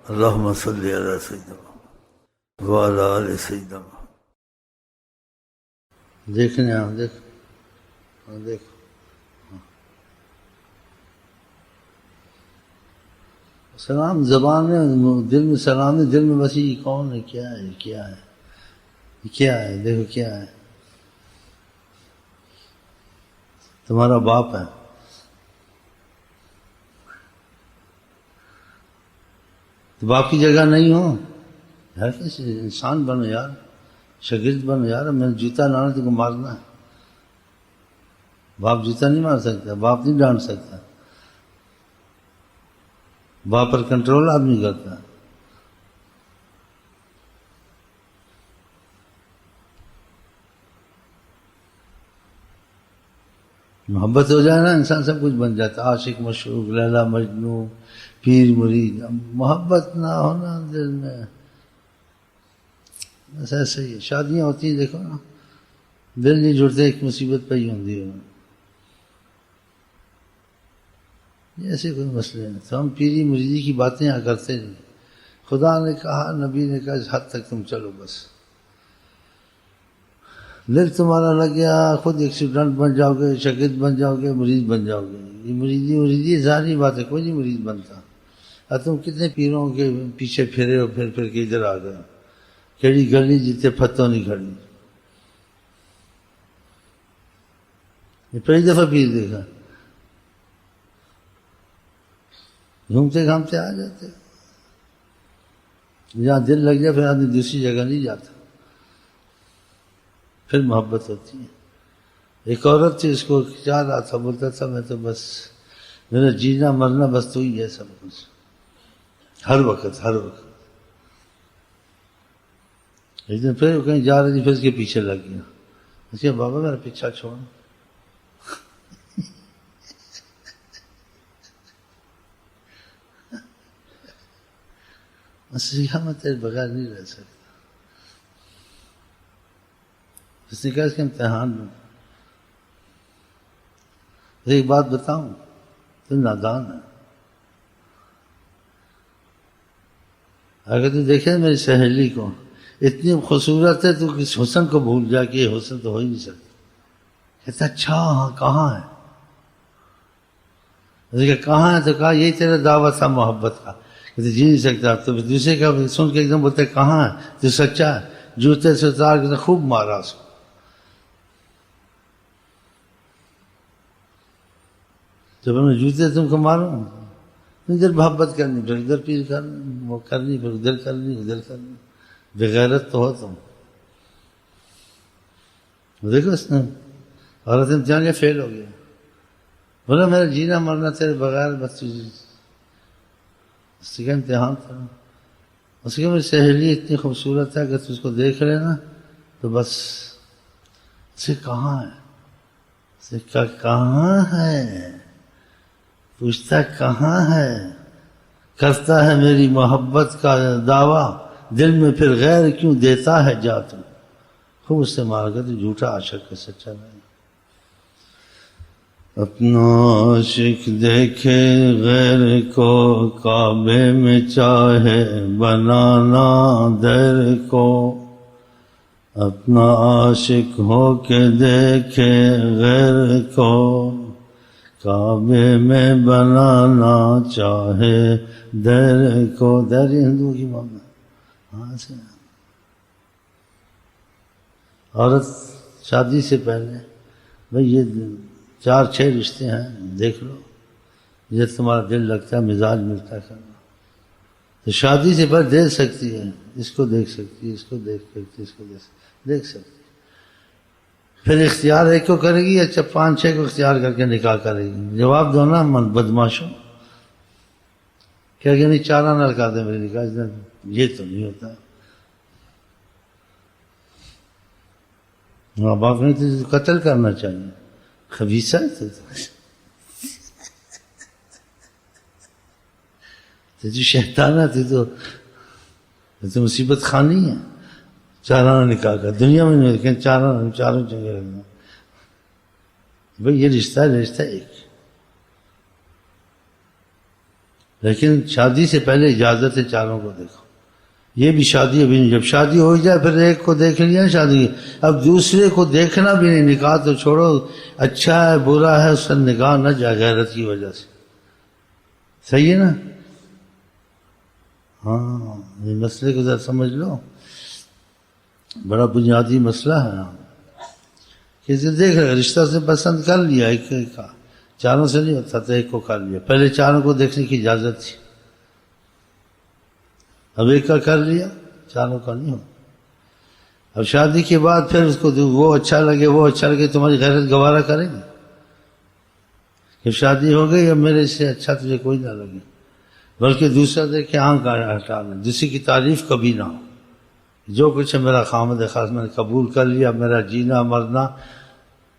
اللہم صلی علی سیدنا وعلی آل سیدنا. دیکھنے آپ دیکھو سلام زبان میں، دل میں سلام ہے، دل میں بس یہ کون ہے، کیا ہے، کیا ہے، کیا ہے، دیکھو کیا ہے. تمہارا باپ ہے، تو باپ کی جگہ نہیں ہو یار، کیسے انسان بنو یار، شاگرد بنو یار. میں جوتا لانا تو کو مارنا ہے، باپ جوتا نہیں مار سکتا، باپ نہیں ڈانٹ سکتا، باپ پر کنٹرول آدمی کرتا ہے. محبت ہو جائے نا انسان سب کچھ بن جاتا، عاشق مشوق، لیلا مجنوں، پیر مرید. محبت نہ ہونا دل میں بس ایسے ہی ہے. شادیاں ہوتی ہیں دیکھو نا، دل نہیں جڑتے، ایک مصیبت پہ ہی ہوتی ہے. ایسے کوئی مسئلے نہیں. تو ہم پیری مریدی کی باتیں یہاں کرتے نہیں. خدا نے کہا، نبی نے کہا، اس حد تک تم چلو بس. دل تمہارا لگ گیا، خود ایک اسٹوڈنٹ بن جاؤ گے، شاگرد بن جاؤ گے، مرید بن جاؤ گے. یہ مریدی ظاہری بات ہے، کوئی نہیں مرید بنتا. اور تم کتنے پیروں کے پیچھے پھرے ہو، پھر کے ادھر آ گئے. کیڑی گلی جیتے پھتوں نہیں کھڑی. یہ پہلی دفعہ پیر دیکھا، گھومتے گھامتے آ جاتے. جہاں دل لگ جائے پھر آدمی دوسری جگہ نہیں جاتا، پھر محبت ہوتی ہے. ایک عورت تھی، اس کو چاہ رہا تھا، بولتا تھا میں تو بس میرا جینا مرنا بس تو ہی ہے سب کچھ، ہر وقت. ایک دن پھر کہیں جا رہی تھی، پھر اس کے پیچھے لگ گیا. اس کے بابا میرا پیچھا چھوڑ. کہا میں تیرے بغیر نہیں رہ سکتا. اس نے کہا اس کے امتحان میں ایک بات بتاؤں، تو نادان ہے. اگر تو دیکھے میری سہیلی کو، اتنی خوبصورت ہے، تو کس حسن کو بھول جا کہ یہ حسن تو ہو ہی نہیں سکتا. کہتا اچھا ہاں کہاں ہے؟ اس نے کہا کہاں ہے؟ تو کہا یہی تیرا دعویٰ تھا محبت کا، کہتے جی نہیں سکتا. تو دوسرے کا سن کے ایک دم بولتے کہاں ہے؟ تو سچا ہے. جوتے سے اتار کے خوب مارا اس کو. جب میں جوتے تم کو ماروں، ادھر محبت کرنی، پھر ادھر پیر کرنی، وہ کرنی، پھر ادھر کرنی، ادھر کرنی. بغیرت تو ہو تم. دیکھو اس نے عورت امتحان کے فیل ہو گیا. بولا میرا جینا مرنا تیرے بغیر بس. اس کا امتحان تھا. اس کی میری سہیلی اتنی خوبصورت ہے کہ تو اس کو دیکھ رہے نا تو بس. اسے کہاں ہے؟ اسے کہاں ہے؟ پوچھتا کہاں ہے؟ کرتا ہے میری محبت کا دعویٰ، دل میں پھر غیر کیوں دیتا ہے جا تو. خوب اس سے مار کر تو جھوٹا عاشق ہے، سچا نہیں. اپنا عاشق دیکھے غیر کو، کعبے میں چاہے بنانا در کو. اپنا عاشق ہو کے دیکھے غیر کو، کعبے میں بنانا چاہے در کو. در ہندو کی مانا ہاں سے. عورت شادی سے پہلے بھئی یہ 4-6 رشتے ہیں، دیکھ لو جب تمہارا دل لگتا ہے، مزاج ملتا ہے کرنا. تو شادی سے پہلے دیکھ سکتی ہے، اس کو دیکھ سکتی ہے، اس کو دیکھ سکتی ہے، اس کو دیکھ سکتی ہے. پھر اختیار ایک کو کرے گی، اچھا 5-6 کو اختیار کر کے نکاح کرے گی. جواب دو نا من بدماشوں. کیا کہ نہیں 4 نہ لگا دے میرے نکاح. یہ تو نہیں ہوتا. ماں باپ نے تو قتل کرنا چاہیے. خبیثہ ہے تو شیطان ہے تو مصیبت خانی ہے. 4 نکاح کر دنیا میں نہیں رکھیں، 4 جگہ رکھنا. بھئی یہ رشتہ ایک. لیکن شادی سے پہلے اجازت ہے چاروں کو دیکھو. یہ بھی شادی ابھی نہیں، جب شادی ہو جائے پھر ایک کو دیکھ لیا شادی، اب دوسرے کو دیکھنا بھی نہیں. نکاح تو چھوڑو، اچھا ہے برا ہے اس کا نکاح نہ جائے غیرت کی وجہ سے. صحیح ہے نا؟ ہاں، یہ مسئلے کو ذرا سمجھ لو، بڑا بنیادی مسئلہ ہے. کسی دیکھ رہے رشتہ سے پسند کر لیا ایک کا، چاروں سے نہیں ہوتا تو ایک کو کر لیا. پہلے چاروں کو دیکھنے کی اجازت تھی، اب ایک کا کر لیا، چاروں کا نہیں ہو. اب شادی کے بعد پھر اس کو وہ اچھا لگے وہ اچھا لگے، تمہاری غیرت گوارا کریں گے کہ شادی ہو گئی اب میرے سے اچھا تجھے کوئی نہ لگے، بلکہ دوسرا دیکھ کے آنکھ ہٹانا، دوسری کی تعریف کبھی نہ ہو. جو کچھ ہے میرا خامد خاص میں نے قبول کر لیا، میرا جینا مرنا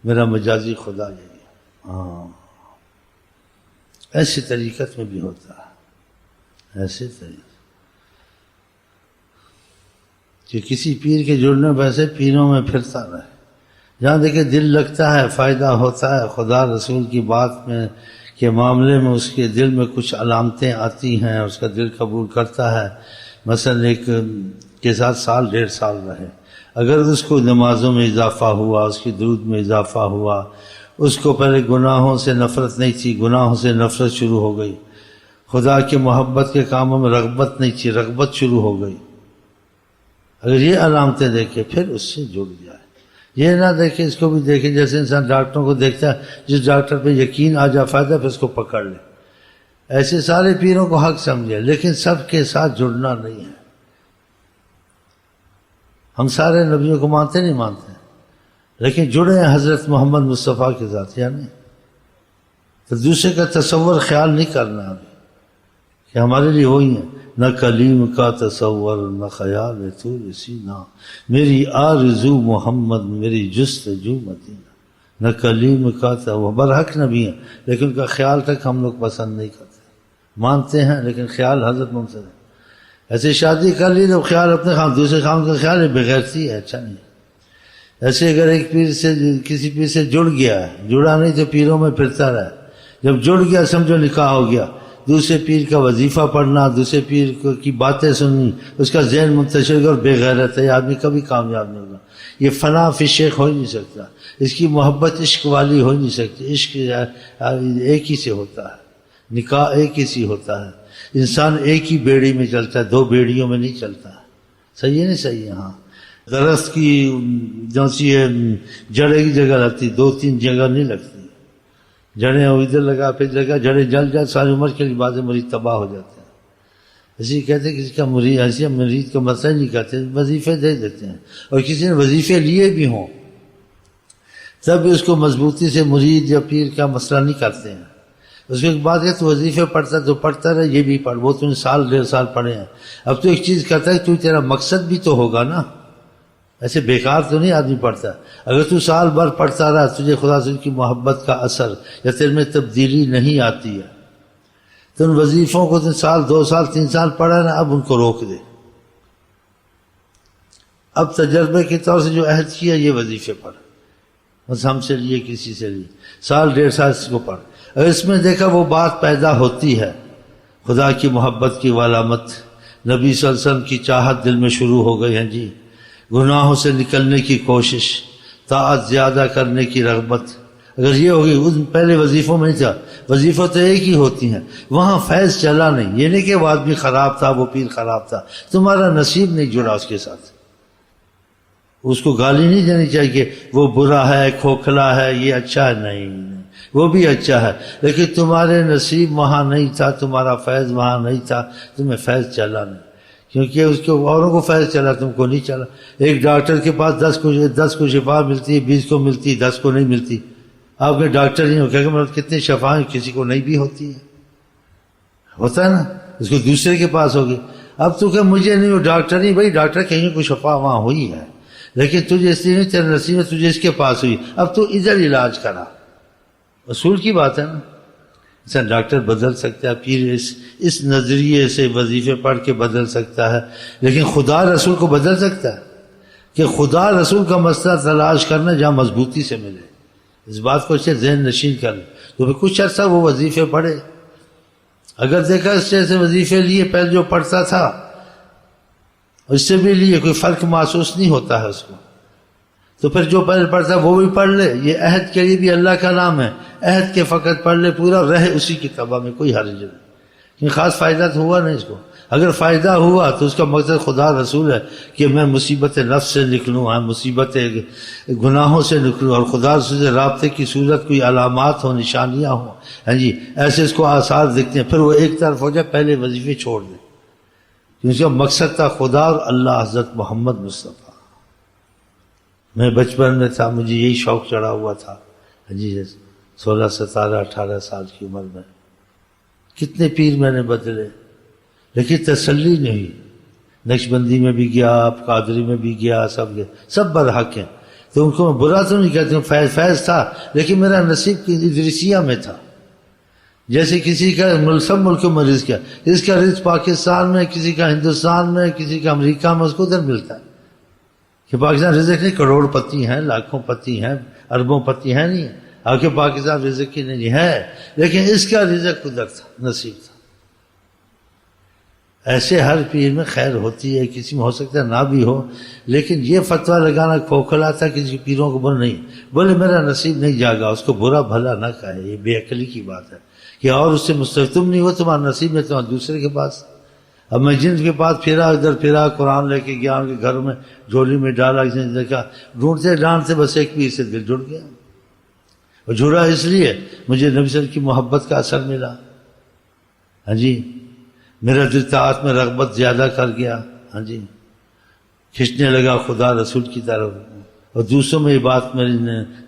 میرا مجازی خدا یہی ہے. ہاں، ایسی طریقت میں بھی ہوتا ہے، ایسے طریقے کہ کسی پیر کے جڑنے ویسے پیروں میں پھرتا رہے. جہاں دیکھے دل لگتا ہے، فائدہ ہوتا ہے، خدا رسول کی بات میں کے معاملے میں اس کے دل میں کچھ علامتیں آتی ہیں، اس کا دل قبول کرتا ہے. مثلا ایک کے ساتھ سال ڈیڑھ سال رہے، اگر اس کو نمازوں میں اضافہ ہوا، اس کی درود میں اضافہ ہوا، اس کو پہلے گناہوں سے نفرت نہیں تھی، گناہوں سے نفرت شروع ہو گئی، خدا کے محبت کے کاموں میں رغبت نہیں تھی، رغبت شروع ہو گئی. اگر یہ علامتیں دیکھے پھر اس سے جڑ جائے. یہ نہ دیکھے اس کو بھی دیکھے جیسے انسان ڈاکٹروں کو دیکھتا ہے، جس ڈاکٹر پہ یقین آ جا فائدہ پھر اس کو پکڑ لے. ایسے سارے پیروں کو حق سمجھے، لیکن سب کے ساتھ جڑنا نہیں ہے. ہم سارے نبیوں کو مانتے نہیں مانتے، لیکن جڑے ہیں حضرت محمد مصطفیٰ کے ذات، یا نہیں؟ تو دوسرے کا تصور خیال نہیں کرنا ابھی کہ ہمارے لیے وہی ہیں. نہ کلیم کا تصور نہ خیال تو سینہ، میری آرزو محمد میری جستجو مدینہ. نہ کلیم کا وہ برحق نبی ہیں، لیکن ان کا خیال تک ہم لوگ پسند نہیں کرتے. مانتے ہیں لیکن خیال حضرت محمد سے. ایسے شادی کر لی تو خیال اپنے خام، دوسرے خام کا خیال ہے بغیرتی ہے، اچھا نہیں. ایسے اگر ایک پیر سے کسی پیر سے جڑ گیا ہے، جڑا نہیں تو پیروں میں پھرتا رہا، جب جڑ گیا سمجھو نکاح ہو گیا. دوسرے پیر کا وظیفہ پڑھنا، دوسرے پیر کی باتیں سننی، اس کا ذہن منتشر اور بے غیرت ہے، یہ آدمی کبھی کامیاب نہیں ہوگا. یہ فنا فی شیخ ہو ہی نہیں سکتا، اس کی محبت عشق والی ہو ہی نہیں سکتی. عشق ایک ہی سے ہوتا ہے، نکاح ایک ہی سے ہوتا ہے. انسان ایک ہی بیڑی میں چلتا ہے، دو بیڑیوں میں نہیں چلتا. صحیح ہے نہیں صحیح ہے؟ ہاں، درخت کی جو سی ہے جڑیں کی جگہ لگتی، دو تین جگہ نہیں لگتی. جڑیں ادھر لگا پھر لگا، جڑیں جل جائے ساری عمر کے لیے بعض مریض تباہ ہو جاتے ہیں. اسی کہتے ہیں کسی کا مرید ایسی مریض کا مسئلہ نہیں کرتے، وظیفے دے دیتے ہیں. اور کسی نے وظیفے لیے بھی ہوں تب بھی اس کو مضبوطی سے مرید یا پیر کا مسئلہ نہیں کرتے ہیں. اس کے بعد ہے تو وظیفے پڑھتا تو پڑھتا رہے، یہ بھی پڑھ، وہ تو نے سال ڈیڑھ سال پڑھے ہیں. اب تو ایک چیز کرتا ہے، تو تیرا مقصد بھی تو ہوگا نا، ایسے بیکار تو نہیں آدمی پڑھتا. اگر تو سال بھر پڑھتا رہا، تجھے خدا سے کی محبت کا اثر یا تیرے میں تبدیلی نہیں آتی ہے، تو ان وظیفوں کو تو سال دو سال تین سال پڑھا نا، اب ان کو روک دے. اب تجربے کے طور سے جو عہد کیا یہ وظیفے پڑھ، بس ہم سے لیے کسی سے لیے، سال ڈیڑھ سال اس کو پڑھ. اگر اس میں دیکھا وہ بات پیدا ہوتی ہے، خدا کی محبت کی علامت، نبی صلی اللہ علیہ وسلم کی چاہت دل میں شروع ہو گئی ہے جی، گناہوں سے نکلنے کی کوشش، طاعت زیادہ کرنے کی رغبت، اگر یہ ہوگی. ان پہلے وظیفوں میں نہیں تھا، وظیفہ تو ایک ہی ہوتی ہیں، وہاں فیض چلا نہیں. یہ نہیں کہ وہ آدمی خراب تھا، وہ پیر خراب تھا، تمہارا نصیب نہیں جڑا اس کے ساتھ. اس کو گالی نہیں دینی چاہیے کہ وہ برا ہے، کھوکھلا ہے، یہ اچھا ہے. نہیں، وہ بھی اچھا ہے، لیکن تمہارے نصیب وہاں نہیں تھا، تمہارا فیض وہاں نہیں تھا، تمہیں فیض چلا نہیں. کیونکہ اس کو اوروں کو فیض چلا، تم کو نہیں چلا. ایک ڈاکٹر کے پاس 10 کو شفا ملتی ہے، 20 کو ملتی، 10 کو نہیں ملتی. آپ کے ڈاکٹر نہیں ہو کہ مطلب کتنے شفائیں کسی کو نہیں بھی ہوتی ہے، ہوتا ہے نا، اس کو دوسرے کے پاس ہوگی. اب تو کہ مجھے نہیں ہو، ڈاکٹر نہیں، بھائی ڈاکٹر کہیں کو شفا وہاں ہوئی ہے، لیکن تجھے اس لیے نہیں، تیرے نصیب میں تجھے اس کے پاس ہوئی، اب تو ادھر علاج کرا. اصول کی بات ہے نا. انسان ڈاکٹر بدل سکتا ہے، پیر اس نظریے سے وظیفے پڑھ کے بدل سکتا ہے، لیکن خدا رسول کو بدل سکتا ہے کہ خدا رسول کا مسئلہ تلاش کرنا جہاں مضبوطی سے ملے. اس بات کو اچھے ذہن نشین کر لیں. تو پھر کچھ عرصہ وہ وظیفے پڑھے، اگر دیکھا اس جیسے وظیفے لیے پہلے جو پڑھتا تھا اس سے بھی لیے کوئی فرق محسوس نہیں ہوتا ہے اس کو، تو پھر جو پہلے پڑھتا ہے وہ بھی پڑھ لے، یہ عہد کے لیے بھی اللہ کا نام ہے، عہد کے فقط پڑھ لے پورا، رہے اسی کی تباہ میں، کوئی حرج نہیں، کیونکہ خاص فائدہ تو ہوا نہیں اس کو، اگر فائدہ ہوا تو اس کا مقصد خدا رسول ہے کہ میں مصیبت نفس سے نکلوں، مصیبت گناہوں سے نکلوں، اور خدا رسول سے رابطے کی صورت کوئی علامات ہوں، نشانیاں ہوں، ہاں جی ایسے اس کو آثار دکھتے ہیں، پھر وہ ایک طرف ہو جائے، پہلے وظیفے چھوڑ دے، کیونکہ اس کا مقصد تھا خدا اور اللہ حضرت محمد مصطفیٰ۔ میں بچپن میں تھا، مجھے یہی شوق چڑھا ہوا تھا، ہاں جی 16 17 18 سال کی عمر میں کتنے پیر میں نے بدلے، لیکن تسلی نہیں ہوئی، نقشبندی میں بھی گیا، قادری میں بھی گیا، سب برحق ہیں، تو ان کو میں برا تو نہیں کہتا ہوں، فیض تھا، لیکن میرا نصیب کی ادریسیہ میں تھا، جیسے کسی کا سب ملکوں میں رزق ہے، اس کا رزق پاکستان میں، کسی کا ہندوستان میں، کسی کا امریکہ میں، اس کو ادھر ملتا ہے، کہ پاکستان رزق نہیں، کروڑ پتی ہیں، لاکھوں پتی ہیں، اربوں پتی ہیں نہیں، آپ کے پاکستان رزق کی نہیں ہے، لیکن اس کا رزق ادھر تھا، نصیب تھا۔ ایسے ہر پیر میں خیر ہوتی ہے، کسی میں ہو سکتا ہے نہ بھی ہو، لیکن یہ فتویٰ لگانا کھوکھلا تھا کسی پیروں کو بول نہیں، بولے میرا نصیب نہیں جاگا، اس کو برا بھلا نہ کہے، یہ بے عقلی کی بات ہے کہ اور اس سے مستفید تم نہیں ہو، تمہارا نصیب میں تمہارا دوسرے کے پاس۔ اب میں جن کے پاس پھرا، ادھر پھرا، قرآن لے کے گیا، ان کے گھر میں جھولی میں ڈالا، دیکھا ڈھونڈتے ڈھانڈتے بس ایک پیر سے دل جڑ گیا، اور جڑا اس لیے مجھے نبی صلی اللہ علیہ وسلم کی محبت کا اثر ملا، ہاں جی میرا دل طاعت میں رغبت زیادہ کر گیا، ہاں جی کھنچنے لگا خدا رسول کی طرف، اور دوسروں میں یہ بات میری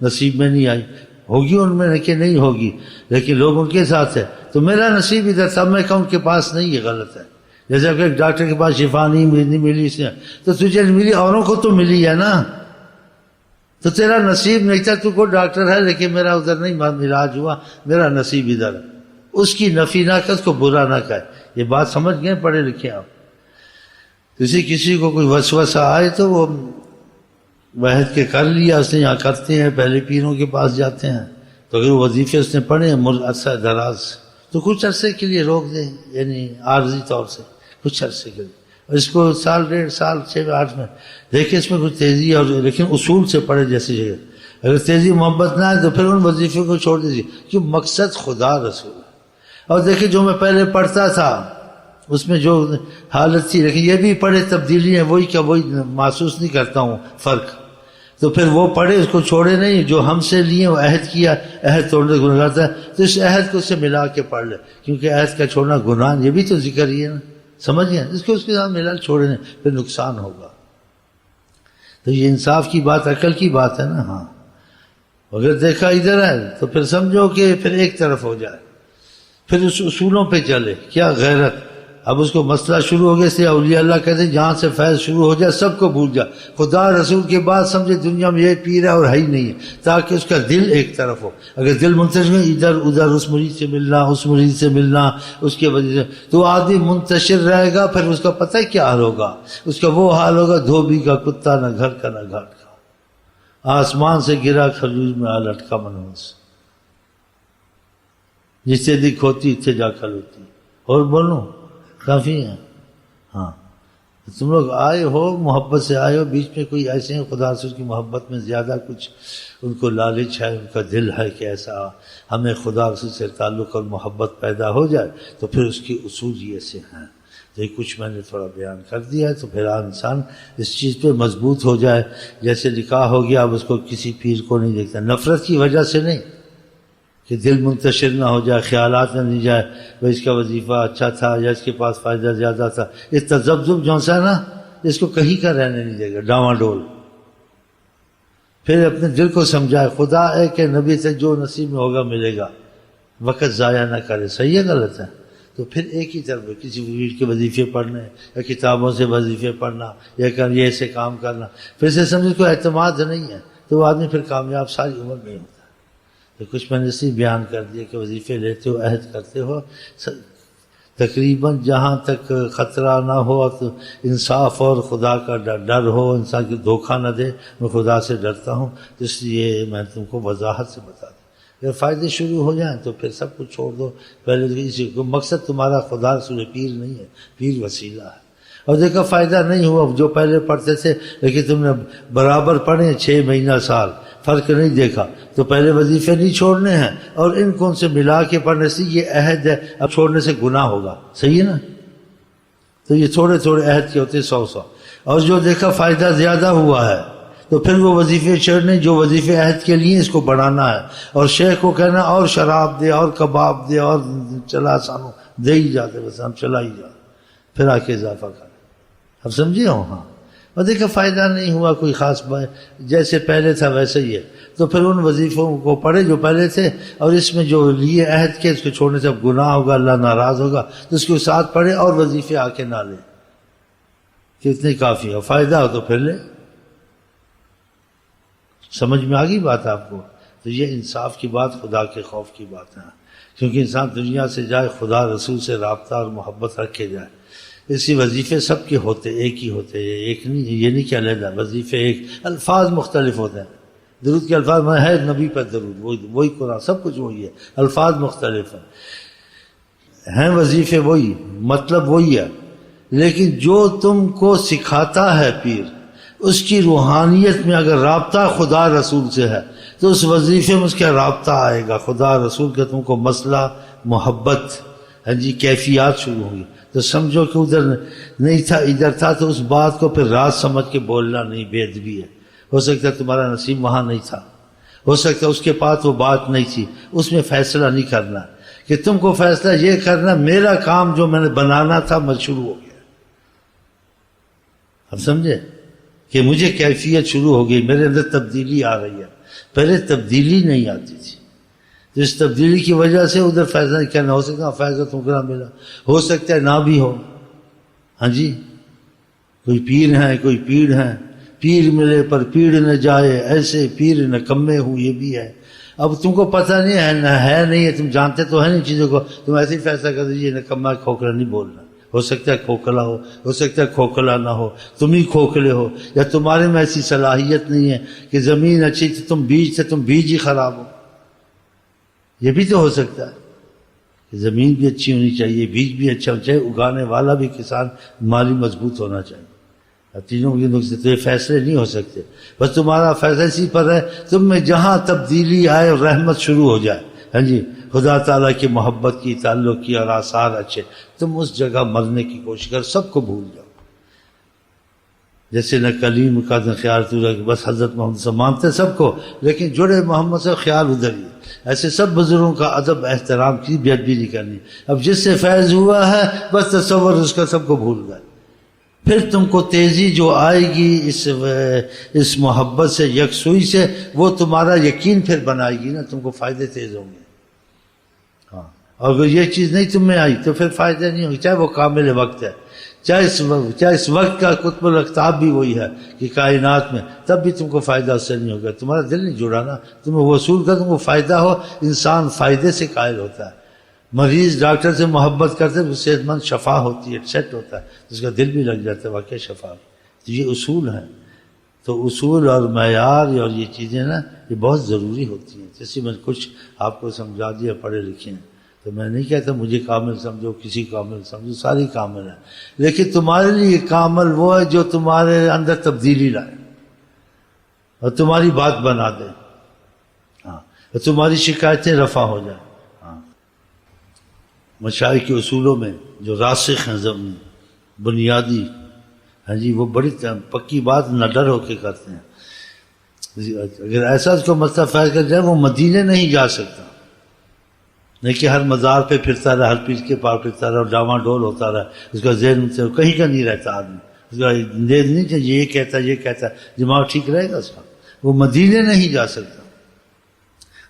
نصیب میں نہیں آئی، ہوگی ان میں کہ نہیں ہوگی، لیکن لوگ ان کے ساتھ ہے، تو میرا نصیب ادھر تھا، میں کہوں ان کے پاس نہیں، یہ غلط ہے، جیسے کہ ایک ڈاکٹر کے پاس شفا نہیں ملی اس نے، تو تجھے ملی، اوروں کو تو ملی ہے نا، تو تیرا نصیب نہیں تھا، تو کوئی ڈاکٹر ہے لیکن میرا ادھر نہیں علاج ہوا، میرا نصیب ادھر ہے، اس کی نفی نہ کر، اس کو برا نہ کہے، یہ بات سمجھ گئے پڑھے لکھے آپ۔ کسی کو کوئی وسوسہ آئے تو وہ وحد کے کر لیا اس نے، یہاں کرتے ہیں، پہلے پیروں کے پاس جاتے ہیں، تو اگر وظیفے اس نے پڑھے عرصہ دراز تو کچھ عرصے کے لیے روک دیں، یعنی عارضی طور سے کچھ عرصے کے لیے، اور اس کو سال 1.5 سال 6 8 میں دیکھیں اس میں کچھ تیزی، اور لیکن اصول سے پڑھے جیسی جگہ، اگر تیزی محبت نہ ہے تو پھر ان وظیفے کو چھوڑ دیجیے، کیوں مقصد خدا رسول ہے۔ اور دیکھیں جو میں پہلے پڑھتا تھا اس میں جو حالت تھی، لیکن یہ بھی پڑھے تبدیلی ہے، وہی کا وہی محسوس نہیں کرتا ہوں فرق، تو پھر وہ پڑھے، اس کو چھوڑے نہیں، جو ہم سے لیے وہ عہد کیا، عہد توڑنے کو گناہ ہے، تو اس عہد کو اس سے ملا کے پڑھ لے، کیونکہ عہد کا چھوڑنا گناہ، یہ بھی تو ذکر ہی ہے نا، سمجھ گئے، اس کو اس کے ساتھ ملا چھوڑے نہیں، پھر نقصان ہوگا، تو یہ انصاف کی بات، عقل کی بات ہے نا، ہاں اگر دیکھا ادھر ہے تو پھر سمجھو کہ پھر ایک طرف ہو جائے، پھر اس اصولوں پہ چلے، کیا غیرت، اب اس کو مسئلہ شروع ہو گیا، اس لیے اولیاء اللہ کہتے ہیں جہاں سے فیض شروع ہو جائے سب کو بھول جا، خدا رسول کے بعد سمجھے دنیا میں یہ پیر ہے اور ہے ہی نہیں ہے، تاکہ اس کا دل ایک طرف ہو، اگر دل منتشر ہے ادھر ادھر، اس مرید سے ملنا، اس مرید سے ملنا، اس کے وجہ سے تو آدمی منتشر رہے گا، پھر اس کا پتہ ہے کیا حال ہوگا، اس کا وہ حال ہوگا دھوبی کا کتا، نہ گھر کا نہ گھاٹ کا، آسمان سے گرا کھجور میں آ لٹکا منوس، جس سے دکھ ہوتی اتنے جا کر ہوتی، اور بولوں کافی ہیں، ہاں تم لوگ آئے ہو محبت سے آئے ہو، بیچ میں کوئی ایسے ہیں خدا رسول کی محبت میں زیادہ کچھ ان کو لالچ ہے، ان کا دل ہے کہ ایسا ہمیں خدا رسول سے تعلق اور محبت پیدا ہو جائے، تو پھر اس کی اصول یہ سے ہیں، تو یہ کچھ میں نے تھوڑا بیان کر دیا ہے، تو پھر انسان اس چیز پہ مضبوط ہو جائے، جیسے نکاح ہو گیا اب اس کو کسی پیر کو نہیں دیکھتا، نفرت کی وجہ سے نہیں کہ دل منتشر نہ ہو جائے، خیالات نہ نہیں جائے بھائی اس کا وظیفہ اچھا تھا یا اس کے پاس فائدہ زیادہ تھا، اس تذبذب جو سا نا اس کو کہیں کا رہنے نہیں دے گا، ڈاواں ڈول، پھر اپنے دل کو سمجھائے خدا ہے کہ نبی سے جو نصیب میں ہوگا ملے گا، وقت ضائع نہ کرے، صحیح ہے غلط ہے، تو پھر ایک ہی طرف کسی ویڈ کے وظیفے پڑھنے یا کتابوں سے وظیفے پڑھنا یا یہ ایسے کام کرنا، پھر سے سمجھے کوئی اعتماد نہیں ہے تو وہ آدمی پھر کامیاب ساری عمر نہیں ہوتا۔ تو کچھ میں نے اسی بیان کر دیا کہ وظیفے لیتے ہو، عہد کرتے ہو، تقریباً جہاں تک خطرہ نہ ہو تو انصاف اور خدا کا ڈر ہو، انسان کی دھوکہ نہ دے، میں خدا سے ڈرتا ہوں، اس لیے میں تم کو وضاحت سے بتا دوں۔ اگر فائدے شروع ہو جائیں تو پھر سب کچھ چھوڑ دو. پہلے اسی مقصد تمہارا خدا رسول پیر نہیں ہے، پیر وسیلہ ہے. اور دیکھا فائدہ نہیں ہوا، جو پہلے پڑھتے تھے لیکن تم نے برابر پڑھے 6 مہینہ سال، فرق نہیں دیکھا، تو پہلے وظیفے نہیں چھوڑنے ہیں، اور ان کو ان سے ملا کے پڑھنے سے یہ عہد ہے. اب چھوڑنے سے گناہ ہوگا، صحیح ہے نا؟ تو یہ تھوڑے تھوڑے عہد کے ہوتے 100. اور جو دیکھا فائدہ زیادہ ہوا ہے تو پھر وہ وظیفے چھوڑنے جو وظیفے عہد کے لیے اس کو بڑھانا ہے. اور شیخ کو کہنا اور شراب دے اور کباب دے اور چلا سانو دے ہی جاتے، بس ہم چلا ہی جاتے، پھر آ کے اضافہ کریں. اب سمجھے ہو؟ ہاں. اور دیکھا فائدہ نہیں ہوا کوئی خاص بات، جیسے پہلے تھا ویسے ہی ہے. تو پھر ان وظیفوں کو پڑھے جو پہلے تھے، اور اس میں جو لیے عہد کے اس کو چھوڑنے سے اب گناہ ہوگا، اللہ ناراض ہوگا، تو اس کے ساتھ پڑھے اور وظیفے آ کے نہ لے، کتنے کافی ہو. فائدہ ہو تو پھر لے. سمجھ میں آ گئی بات آپ کو؟ تو یہ انصاف کی بات، خدا کے خوف کی بات ہے. کیونکہ انسان دنیا سے جائے، خدا رسول سے رابطہ اور محبت رکھے جائے. اسی وظیفے سب کے ہوتے، ایک ہی ہوتے، ایک نہیں، یہ نہیں کہ علیحدہ وظیفے ایک، الفاظ مختلف ہوتے ہیں. درود کے الفاظ میں ہے نبی پر درود، وہی قرآن، سب کچھ وہی ہے، الفاظ مختلف ہیں وظیفے وہی، مطلب وہی ہے. لیکن جو تم کو سکھاتا ہے پیر، اس کی روحانیت میں اگر رابطہ خدا رسول سے ہے تو اس وظیفے میں اس کا رابطہ آئے گا. خدا رسول کا تم کو مسئلہ، محبت، کیفیات شروع ہوں گی. تو سمجھو کہ ادھر نہیں تھا ادھر تھا، تو اس بات کو پھر راز سمجھ کے بولنا نہیں، بے ادبی ہے. ہو سکتا ہے تمہارا نصیب وہاں نہیں تھا، ہو سکتا ہے اس کے پاس وہ بات نہیں تھی. اس میں فیصلہ نہیں کرنا کہ تم کو فیصلہ یہ کرنا میرا کام جو میں نے بنانا تھا میں شروع ہو گیا. اب سمجھے کہ مجھے کیفیت شروع ہو گئی، میرے اندر تبدیلی آ رہی ہے. پہلے تبدیلی نہیں آتی تھی، تو اس تبدیلی کی وجہ سے ادھر فیصلہ نہیں کرنا. ہو سکتا ہے فیصلہ تم کو نہ ملا، ہو سکتا ہے نہ بھی ہو. ہاں جی، کوئی پیر ہیں، کوئی پیڑ ہیں، پیر ملے پر پیڑ نہ جائے، ایسے پیر نکمے ہوں، یہ بھی ہے. اب تم کو پتہ نہیں ہے، نہ ہے نہیں ہے، تم جانتے تو ہے نہیں چیزوں کو، تم ایسے ہی فیصلہ کر دیجیے نکما کھوکھلا نہیں بولنا. ہو سکتا ہے کھوکھلا ہو سکتا ہے کھوکھلا نہ ہو، تم ہی کھوکھلے ہو، یا تمہارے میں ایسی صلاحیت نہیں ہے کہ زمین اچھی تھی، تم بیج تھے، تم بیج ہی خراب ہو. یہ بھی تو ہو سکتا ہے کہ زمین بھی اچھی ہونی چاہیے، بیج بھی اچھا ہونا چاہیے، اگانے والا بھی کسان مالی مضبوط ہونا چاہیے. تینوں کے نقصے تو یہ فیصلے نہیں ہو سکتے. بس تمہارا فیصلہ اسی پر ہے، تم میں جہاں تبدیلی آئے اور رحمت شروع ہو جائے، ہاں جی، خدا تعالیٰ کی محبت کی، تعلق کی اور آثار اچھے، تم اس جگہ مرنے کی کوشش کر، سب کو بھول جاؤ. جیسے نہ کلیم کا نہ خیال تو رکھ، بس حضرت محمد سے مانتے سب کو، لیکن جڑے محمد سے خیال ادھر ہی. ایسے سب بزرگوں کا ادب احترام کی بے ادبی نہیں کرنی. اب جس سے فیض ہوا ہے بس تصور اس کا سب کو بھول گئے. پھر تم کو تیزی جو آئے گی اس محبت سے، یکسوئی سے، وہ تمہارا یقین پھر بنائے گی نا، تم کو فائدے تیز ہوں گے. ہاں، اور اگر یہ چیز نہیں تم میں آئی تو پھر فائدہ نہیں ہوگی، چاہے وہ کامل وقت ہے، چاہے اس وقت کا قطب الاقطاب بھی وہی ہے کہ کائنات میں، تب بھی تم کو فائدہ اس سے نہیں ہوگا. تمہارا دل نہیں جڑا نا، تمہیں وصول کا تم کو فائدہ ہو. انسان فائدے سے قائل ہوتا ہے. مریض ڈاکٹر سے محبت کرتے تو صحت مند، شفا ہوتی ہے، سیٹ ہوتا ہے، اس کا دل بھی لگ جاتا ہے، واقعی شفا. تو یہ اصول ہیں. تو اصول اور معیار اور یہ چیزیں نا یہ بہت ضروری ہوتی ہیں. جیسے میں کچھ آپ کو سمجھا دیا، پڑھے لکھے ہیں، تو میں نہیں کہتا مجھے کامل سمجھو، کسی کامل سمجھو، ساری کامل ہے. لیکن تمہارے لیے کامل وہ ہے جو تمہارے اندر تبدیلی لائے اور تمہاری بات بنا دے. ہاں، اور تمہاری شکایتیں رفع ہو جائیں. مشائخ کے اصولوں میں جو راسخ ہیں، بنیادی، ہاں جی، وہ بڑی پکی بات نہ ڈر ہو کے کرتے ہیں. اگر ایسا اس کو مسئلہ فیض کر جائے، وہ مدینے نہیں جا سکتا، نہیں کہ ہر مزار پہ پھرتا رہا، ہر پیر کے پاس پھرتا رہا اور ڈاواں ڈول ہوتا رہا، اس کا ذہن سے کہیں کا نہیں رہتا آدمی، اس کا ذہن نہیں چاہیے، یہ کہتا دماغ ٹھیک رہے گا اس کا. وہ مدینے نہیں جا سکتا.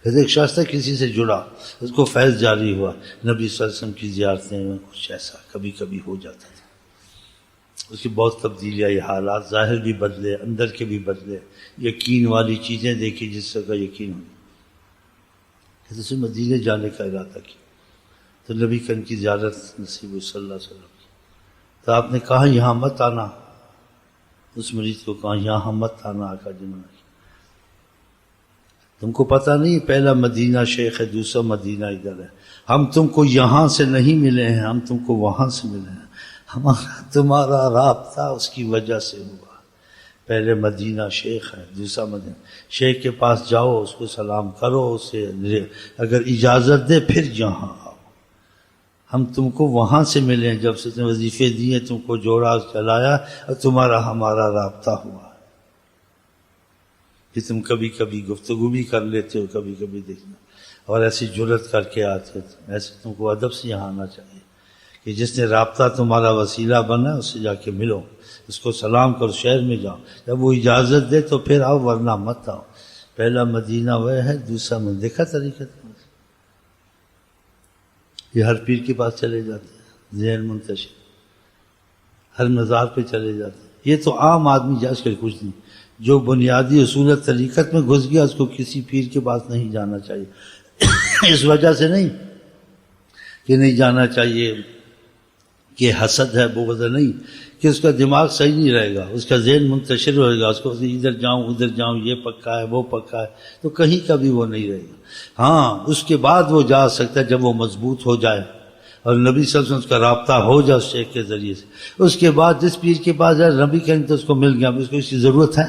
ایک شخص تھا، کسی سے جڑا، اس کو فیض جاری ہوا، نبی صلی اللہ علیہ وسلم کی زیارتیں میں کچھ ایسا کبھی کبھی ہو جاتا تھا. اس کی بہت تبدیلی آئی، حالات ظاہر بھی بدلے، اندر کے بھی بدلے، یقین والی چیزیں دیکھی جس سے کا یقین ہو. اسے مدینے جانے کا ارادہ کیا تو نبی کریم کی زیارت نصیب ہوئی صلی اللہ علیہ وسلم کی. تو آپ نے کہا یہاں مت آنا، اس مریض کو کہا یہاں مت آنا، آقا جی منع کیا. تم کو پتہ نہیں پہلا مدینہ شیخ ہے، دوسرا مدینہ ادھر ہے. ہم تم کو یہاں سے نہیں ملے ہیں، ہم تم کو وہاں سے ملے ہیں. ہمارا تمہارا رابطہ اس کی وجہ سے ہوا. پہلے مدینہ شیخ ہے، دوسرا مدینہ. شیخ کے پاس جاؤ، اس کو سلام کرو، اسے اگر اجازت دے پھر یہاں آؤ. ہم تم کو وہاں سے ملے ہیں جب سے تم وظیفے دیے، تم کو جوڑا چلایا، اور تمہارا ہمارا رابطہ ہوا کہ تم کبھی کبھی گفتگو بھی کر لیتے ہو، کبھی کبھی دیکھنا، اور ایسی جرت کر کے آتے ہو. ایسے تم کو ادب سے یہاں آنا چاہیے کہ جس نے رابطہ تمہارا وسیلہ بنا اس سے جا کے ملو، اس کو سلام کرو، شہر میں جاؤ. جب وہ اجازت دے تو پھر آؤ، ورنہ مت آؤ. پہلا مدینہ وہ ہے، دوسرا مدینہ. دیکھا طریقہ؟ یہ ہر پیر کے پاس چلے جاتے ہیں، ذہن منتشر، ہر مزار پہ چلے جاتے ہیں. یہ تو عام آدمی جا کر کچھ نہیں. جو بنیادی اصول طریقت میں گھس گیا اس کو کسی پیر کے پاس نہیں جانا چاہیے. اس وجہ سے نہیں کہ نہیں جانا چاہیے کہ حسد ہے، بغض ہے، نہیں، کہ اس کا دماغ صحیح نہیں رہے گا، اس کا ذہن منتشر رہے گا، اس کو ادھر جاؤں ادھر جاؤں، یہ پکا ہے وہ پکا ہے، تو کہیں کا بھی وہ نہیں رہے گا. ہاں اس کے بعد وہ جا سکتا ہے جب وہ مضبوط ہو جائے اور نبی صلی اللہ علیہ وسلم کا رابطہ ہو جائے اس شیخ کے ذریعے سے. اس کے بعد جس پیر کے پاس جائے، نبی کہیں تو اس کو مل گیا، اب اس کو اس کی ضرورت ہے؟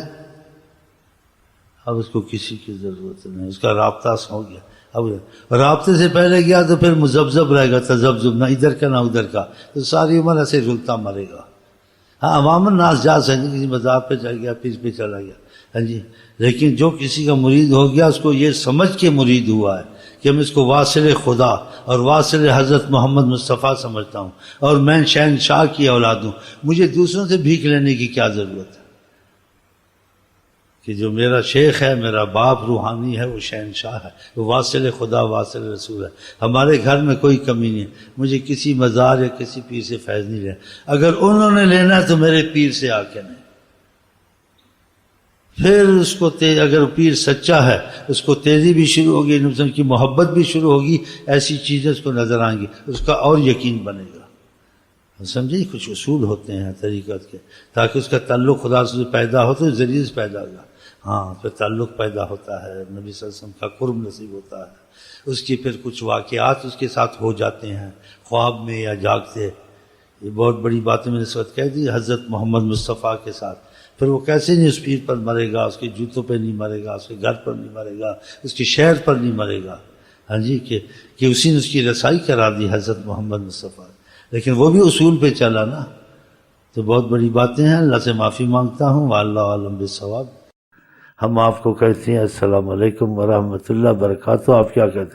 اب اس کو کسی کی ضرورت نہیں، اس کا رابطہ ہو گیا. اب رابطے سے پہلے گیا تو پھر مذبذب رہے گا، تذبذب، نہ ادھر کا نہ ادھر کا، تو ساری عمر ایسے رلتا مرے گا. ہاں عواماً ناس جا سکتے، کسی مزار پہ چل گیا، پیر پہ چلا گیا، ہاں جی. لیکن جو کسی کا مرید ہو گیا اس کو یہ سمجھ کے مرید ہوا ہے کہ میں اس کو واصل خدا اور واصل حضرت محمد مصطفیٰ سمجھتا ہوں، اور میں شہنشاہ کی اولاد ہوں، مجھے دوسروں سے بھیک لینے کی کیا ضرورت ہے؟ کہ جو میرا شیخ ہے، میرا باپ روحانی ہے، وہ شہنشاہ ہے، وہ واصل خدا واصل رسول ہے. ہمارے گھر میں کوئی کمی نہیں ہے، مجھے کسی مزار یا کسی پیر سے فیض نہیں لینا. اگر انہوں نے لینا ہے تو میرے پیر سے آ کے نہیں. پھر اس کو اگر پیر سچا ہے اس کو تیزی بھی شروع ہوگی، نبی کی محبت بھی شروع ہوگی، ایسی چیزیں اس کو نظر آئیں گی، اس کا اور یقین بنے گا. سمجھے؟ کچھ اصول ہوتے ہیں طریقت کے، تاکہ اس کا تعلق خدا سے پیدا ہو تو ذریعے سے پیدا ہوگا. ہاں پھر تعلق پیدا ہوتا ہے، نبی صلی اللہ علیہ وسلم کا قرب نصیب ہوتا ہے. اس کی پھر کچھ واقعات اس کے ساتھ ہو جاتے ہیں، خواب میں یا جاگتے. یہ بہت بڑی باتیں میں نے اس وقت کہہ دی حضرت محمد مصطفیٰ کے ساتھ. پھر وہ کیسے نہیں اس پیر پر مرے گا، اس کے جوتوں پہ نہیں مرے گا، اس کے گھر پر نہیں مرے گا، اس کے شہر پر نہیں مرے گا. ہاں جی، کہ اسی نے اس کی رسائی کرا دی حضرت محمد مصطفیٰ. لیکن وہ بھی اصول پہ چلا نا. تو بہت بڑی باتیں ہیں. اللہ سے معافی مانگتا ہوں، واللہ عالم بالصواب. ہم آپ کو کہتے ہیں السلام علیکم ورحمۃ اللہ وبرکاتہ. آپ کیا کہتے ہیں؟